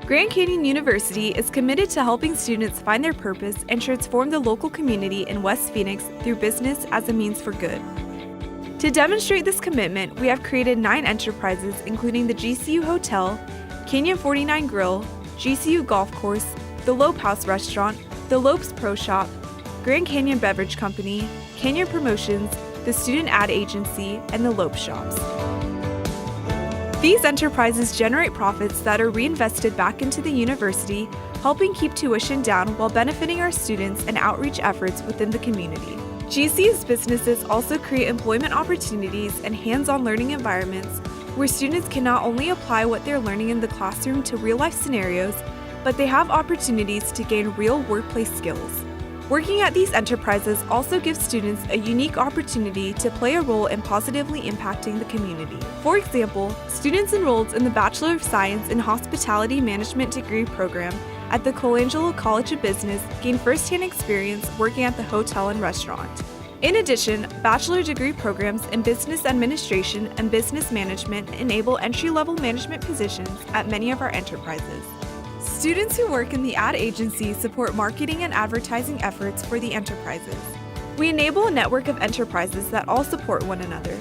Grand Canyon University is committed to helping students find their purpose and transform the local community in West Phoenix through business as a means for good. To demonstrate this commitment, we have created 9 enterprises including the GCU Hotel, Canyon 49 Grill, GCU Golf Course, the Lope House Restaurant, the Lopes Pro Shop, Grand Canyon Beverage Company, Canyon Promotions, the Student Ad Agency, and the Lope Shops. These enterprises generate profits that are reinvested back into the university, helping keep tuition down while benefiting our students and outreach efforts within the community. GCU's businesses also create employment opportunities and hands-on learning environments where students can not only apply what they're learning in the classroom to real-life scenarios, but they have opportunities to gain real workplace skills. Working at these enterprises also gives students a unique opportunity to play a role in positively impacting the community. For example, students enrolled in the Bachelor of Science in Hospitality Management degree program at the Colangelo College of Business gain first-hand experience working at the hotel and restaurant. In addition, bachelor degree programs in Business Administration and Business Management enable entry-level management positions at many of our enterprises. Students who work in the ad agency support marketing and advertising efforts for the enterprises. We enable a network of enterprises that all support one another.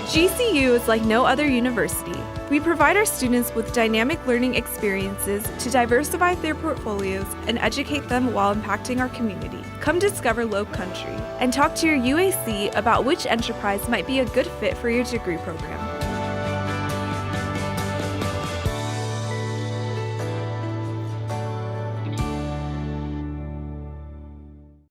GCU is like no other university. We provide our students with dynamic learning experiences to diversify their portfolios and educate them while impacting our community. Come discover Lope Country and talk to your UAC about which enterprise might be a good fit for your degree program.